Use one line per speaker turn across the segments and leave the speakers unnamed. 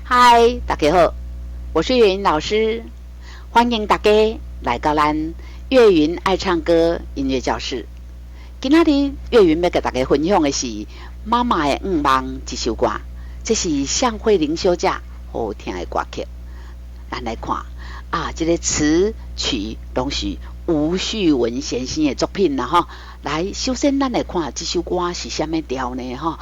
嗨，大家好，我是岳云老师，欢迎大家来到咱岳云爱唱歌音乐教室。今天岳云要跟大家分享的是妈妈的五梦这首歌，这是向慧玲小姐好听的歌曲。咱来看这个词曲拢是吴旭文先生的作品啦哈。来，首先咱来看这首歌是什么调呢哈？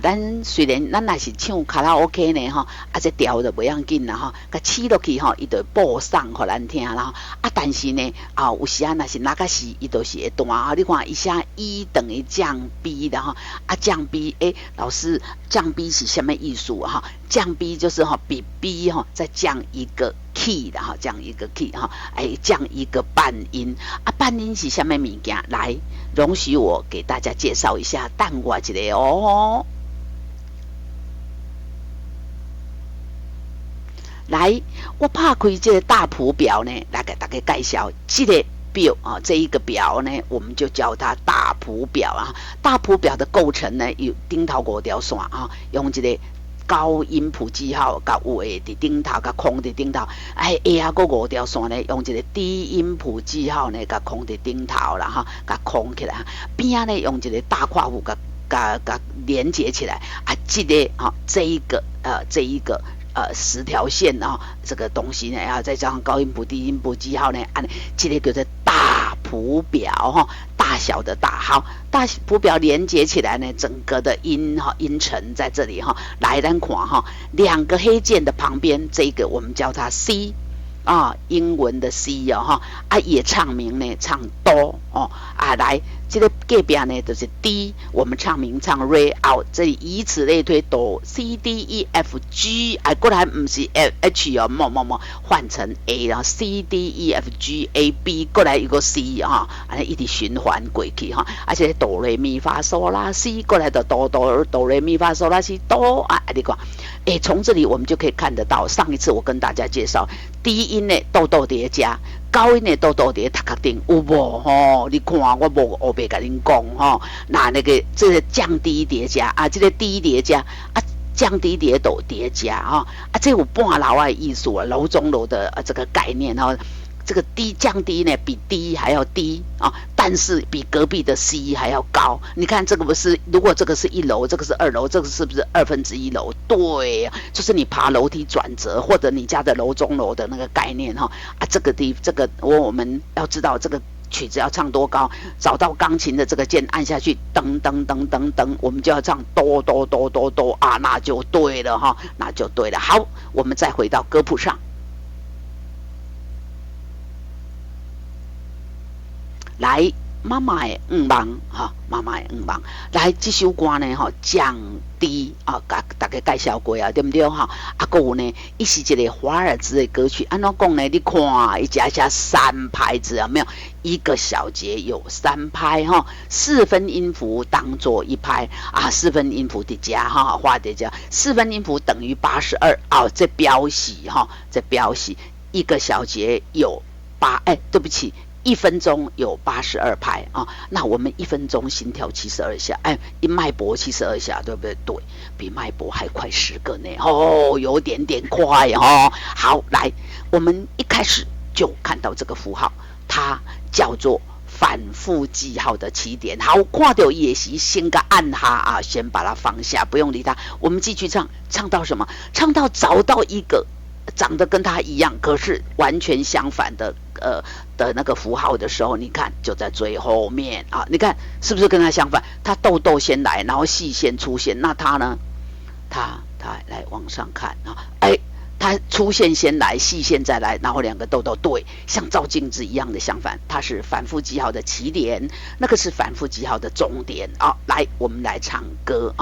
咱虽然咱也是唱卡拉 OK 呢哈，这调就不要紧啦哈，甲起落去哈，伊就播送互咱听啦。但是呢有时若是哪个是伊就是会断啊。你看一下一等于降 B 的哈，降 B 老师降 B 是什么意思哈？降 B 就是比 B 再降一个 key 的哈，降一个 key 降一个半音半音是什么物件？来，容许我给大家介绍一下，等我一下哦。来，我拍开这个大谱表呢，来给大家介绍这个表这一个表呢，我们就叫它大谱表啊。大谱表的构成呢，有顶头5条线用这个高音谱记号，甲有的伫顶头，甲空伫顶头。下个5条线呢，用一个低音谱记号呢，甲空伫顶头啦哈，甲空起来。边呢用一个大括弧甲连接起来这个这一个10条线这个东西呢，再加上高音谱、低音谱记号呢，这个叫做大谱表大小的大。好，大谱表连接起来呢，整个的音程在这里来，咱看2个黑键的旁边，这个我们叫它 C 英文的 C 也唱名呢唱哆来，这个隔壁呢就是 D， 我们唱名唱 Re out， 这里以此类推，哆 C D E F G 过来不是 H 换成 A， 然后 C D E F G A B 过来一个 C 一直循环过去而且哆来咪发嗦拉 C 过来的哆来咪发嗦拉西哆你看从这里我们就可以看得到，上一次我跟大家介绍低音的豆豆叠加，高音的豆豆叠塔克顶有无你看我无后面跟您讲那个这个降低叠加这个低叠加降低叠斗叠加这有半楼的艺术楼中楼的这个概念这个降低呢比低还要低但是比隔壁的 C 还要高。你看这个不是，如果这个是1楼，这个是2楼，这个是不是1/2楼？对，就是你爬楼梯转折或者你家的楼中楼的那个概念这个我们要知道这个曲子要唱多高，找到钢琴的这个键按下去，噔噔噔噔噔，我们就要唱哆哆哆哆哆那就对了那就对了。好，我们再回到歌谱上。来，妈妈的五梦妈妈的五梦。来，这首歌呢降低大家介绍过对不对还有呢，它是一个华尔兹的歌曲。按怎讲呢？你看一加3拍子有没有？一个小节有3拍4分音符当做1拍4分音符的加画的加4分音符等于82这标示一个小节有对不起。1分钟有82拍那我们1分钟心跳72下，脉搏72下，对不对？对，比脉搏还快10个呢有点快好，来，我们一开始就看到这个符号，它叫做反复记号的起点。好，看到也是先个按它先把它放下，不用理它。我们继续唱到什么？唱到找到一个长得跟它一样，可是完全相反的那个符号的时候，你看就在最后面你看是不是跟它相反？它豆豆先来，然后细线出现，那它呢？它来往上看它出现先来，细线再来，然后2个豆豆对，像照镜子一样的相反。它是反复记号的起点，那个是反复记号的终点来，我们来唱歌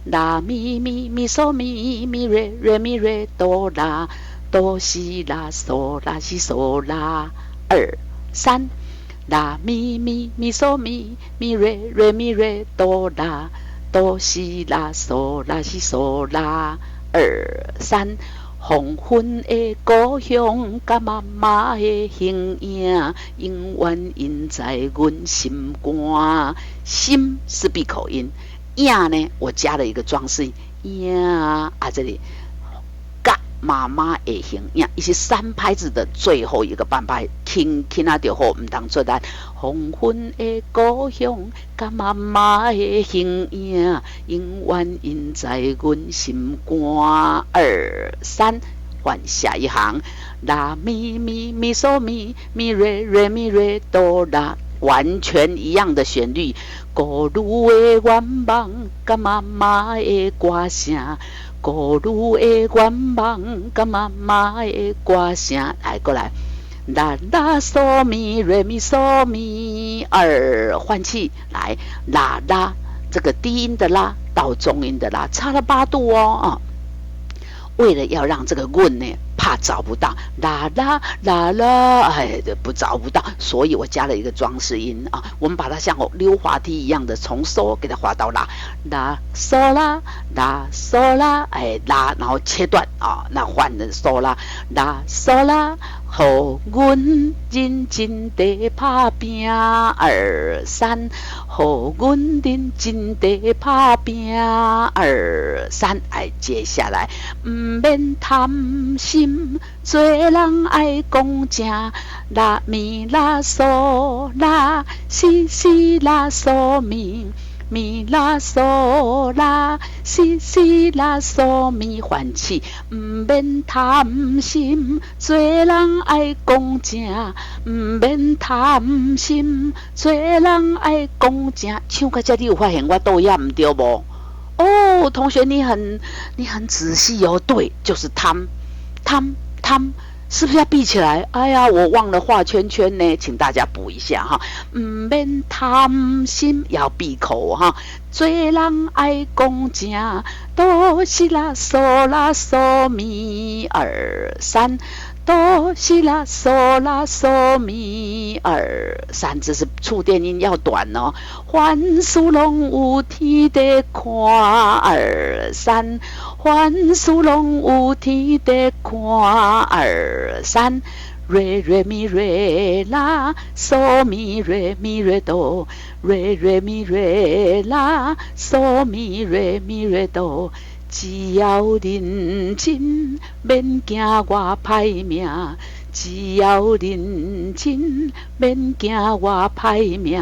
拉咪咪咪嗦咪咪瑞瑞咪瑞哆啦哆西啦嗦啦西嗦啦2 3拉咪咪咪嗦咪咪瑞瑞咪瑞哆啦哆西啦嗦啦西嗦啦2 3黄昏的故乡，甲妈妈的形影，永远印在阮心肝。心是闭口音，呀呢，我加了一个装饰音呀这里妈妈的形影，伊是3拍子的最后一个半拍，轻轻啊就好，唔当做咱黄昏的故乡，甲妈妈的形影，永远印在阮心肝。2、3，换下一行，拉咪咪咪嗦咪咪瑞瑞咪瑞哆拉，完全一样的旋律。孤女的愿望，甲妈妈的歌声。孤女的愿望，甲妈妈的歌声，来过来，啦啦嗦咪瑞咪嗦咪，2换气，来啦啦，这个低音的啦到中音的啦，差了8度哦。为了要让这个韵呢，怕找不到，啦啦啦啦，哎，不找不到，所以我加了一个装饰音啊。我们把它像溜滑梯一样的从嗦给它滑到啦，啦嗦啦，啦嗦啦，哎啦，然后切断啊，那换成嗦啦，啦嗦啦，互阮认真地打拼，2、3，互阮认真地打拼，2、3，哎，接下来。免贪心，做人爱讲正，拉咪拉嗦拉，西西拉嗦咪，咪拉嗦拉，西西拉嗦咪，换气。免贪心，做人爱讲正，免贪心，做人爱讲正。唱到这里有发现我倒也唔对无？哦，同学，你很仔细哦。对，就是贪，是不是要闭起来？哎呀，我忘了画圈圈呢，请大家补一下哈。免贪心，要闭口哈。做人爱讲正，哆西拉嗦咪，2、3。哆西拉嗦咪，2、3，这是触电音要短哦。凡事拢有天在看，2、3，凡事拢有天在看，2、3。瑞瑞咪瑞拉，嗦咪瑞咪瑞哆，瑞瑞咪瑞拉，嗦咪瑞咪瑞哆。只要认真，免惊我歹命；只要认真，免惊我歹命。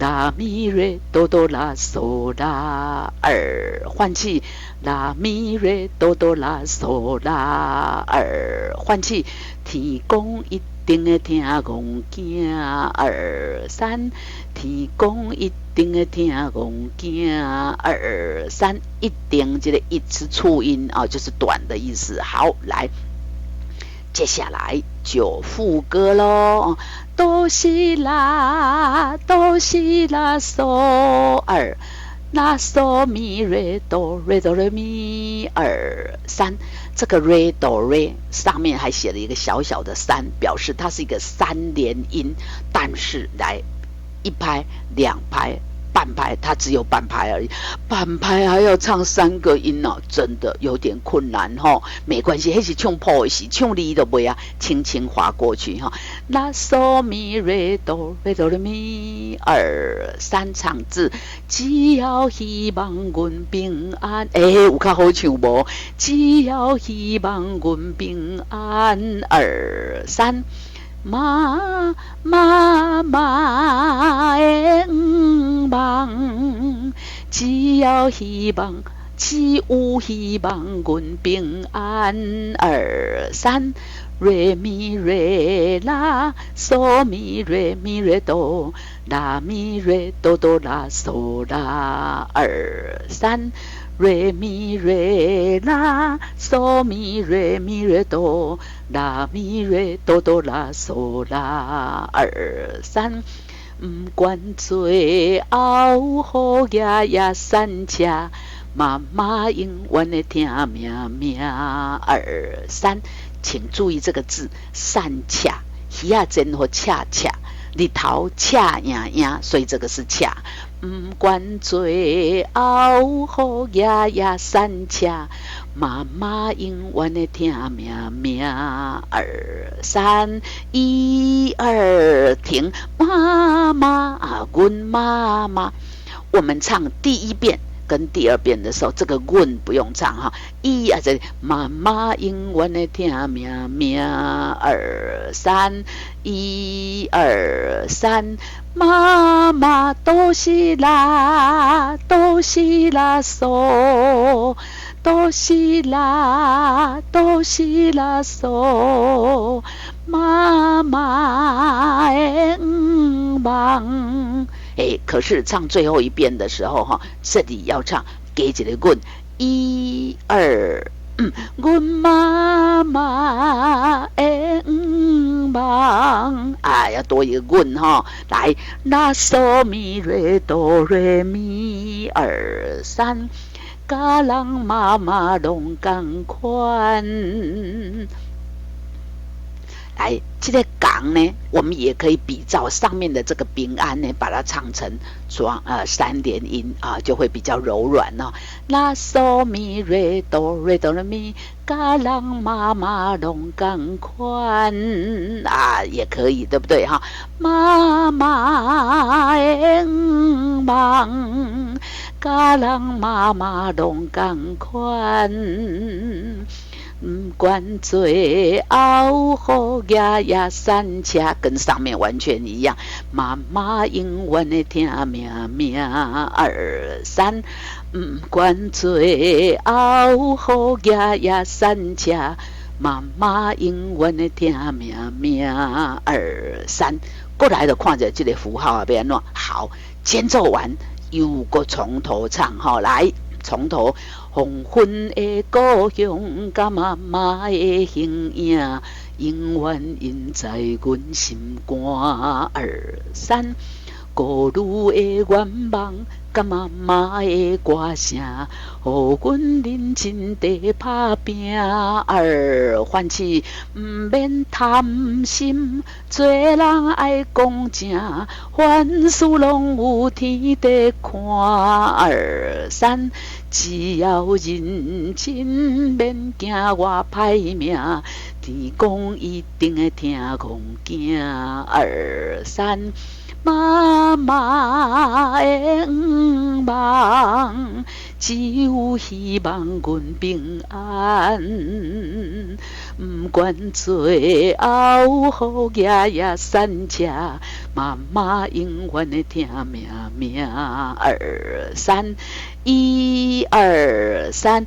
拉咪瑞哆哆拉嗦拉，2换气，拉咪瑞哆哆拉嗦拉，2换气。天公一定会听戆囝，2、3，天公一定会听戆囝，2、3，一定这个一是促音啊，就是短的意思。好，来，接下来就副歌咯。哆西拉嗦，2，拉嗦咪瑞哆瑞哆瑞咪，2、3。这个 re do re 上面还写了一个小小的3，表示它是一个3连音，但是来1拍、2拍、半拍，它只有半拍而已，半拍还要唱3个音哦，真的有点困难哦。没关系，那是唱破的时，唱离都不要，轻轻划过去哈。拉嗦咪瑞哆瑞哆咪，2、3唱字，只要希望阮平安，有较好唱无？只要希望阮平安，2、3。妈妈的望，只有希望阮平安，2、3。瑞咪瑞拉，嗦咪瑞咪瑞哆，拉咪瑞哆哆拉嗦拉，2、3。瑞咪瑞拉，嗦咪瑞咪瑞哆，拉咪瑞哆哆拉嗦拉，2、3。不管最后好爷爷山车，妈妈永远的听命命，2、3。请注意这个字山恰，鱼啊真和恰恰，日头恰呀呀，所以这个是恰。不管最后好爷爷山车，妈妈永远的听命命，2、3，1、2停。妈妈啊，阮妈妈，我们唱第1遍跟第二遍的时候，这个韵不用唱哈，一啊这妈妈永远的听命命二三，一二三，妈妈哆西啦哆西啦嗦。哆西啦哆西啦嗦，妈妈的梦。可是唱最后一遍的时候哈，这里要唱给一个韵，一二，阮妈妈的梦啊，要多一个韵哈。来，拉嗦咪瑞哆瑞咪二三。甲人妈妈拢同款。来，这个港呢，我们也可以比照上面的这个平安呢，把它唱成三连音啊，就会比较柔软哦。拉嗦咪瑞哆瑞哆来咪，甲人妈妈拢同款啊，也可以，对不对哈？妈妈的梦。甲人妈妈拢同款，不管最后好爷爷三车，跟上面完全一样。妈妈永远的听命命二三，不管最后好爷爷三车，妈妈永远的听命命二三。过来的看着这个符号啊，要安怎好？间奏完。又搁从头唱哈，来从头。黄昏的故乡，甲妈妈的形影，永远印在阮心肝。二三，故女的愿望，甲妈妈的歌声，互阮认真地打拼。二欢喜，毋免贪心，做人爱讲正，凡事拢有天在看。二三，只要认真，免惊我歹命，天公一定会听讲囝。二三。妈妈的梦，只有希望阮平安。不管最后好爷爷三车，妈妈永远的听命命二三。一二三，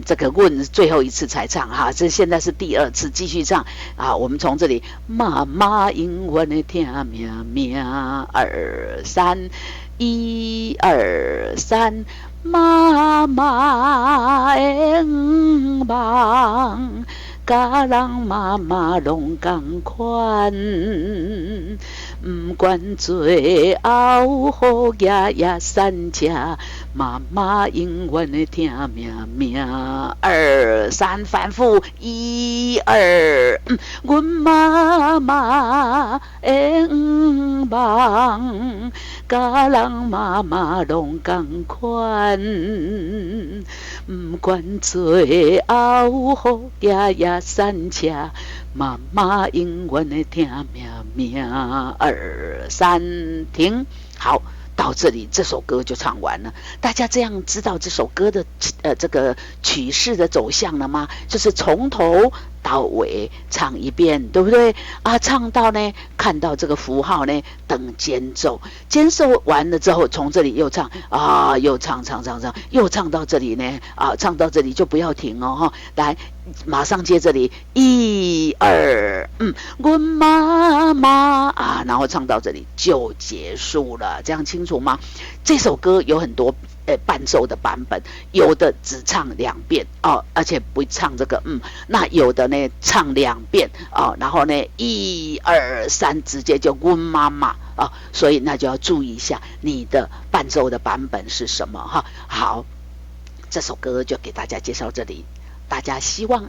这个韵最后一次才唱哈，这现在是第二次继续唱啊。我们从这里，妈妈永远的听命命二三，一二三，妈妈的梦，甲人妈妈拢同款。不管最后好爷爷三车，妈妈永远的听命命二三，反复一二，阮妈妈的梦，甲人妈妈拢同款。不管最后好爷爷三车，妈妈永远的听命命二三停。好，到这里这首歌就唱完了。大家这样知道这首歌的这个曲式的走向了吗？就是从头到尾唱一遍，对不对啊？唱到呢，看到这个符号呢，等间奏，间奏完了之后，从这里又唱啊，又唱，又唱到这里呢啊，唱到这里就不要停哦哈，来，马上接这里，一二，阮妈妈啊，然后唱到这里就结束了，这样清楚吗？这首歌有很多伴奏的版本，有的只唱2遍哦，而且不唱这个那有的呢唱2遍哦，然后呢1、2、3直接就阮妈妈哦，所以那就要注意一下你的伴奏的版本是什么哈。好，这首歌就给大家介绍这里。大家喜欢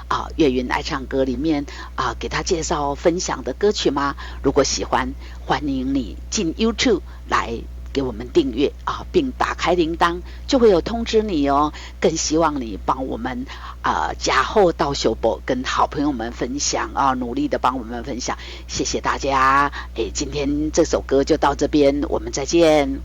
啊岳云爱唱歌里面啊给他介绍分享的歌曲吗？如果喜欢，欢迎你进 YouTube 来给我们订阅啊，并打开铃铛，就会有通知你哦。更希望你帮我们加厚到小博跟好朋友们分享啊，努力的帮我们分享，谢谢大家。今天这首歌就到这边，我们再见。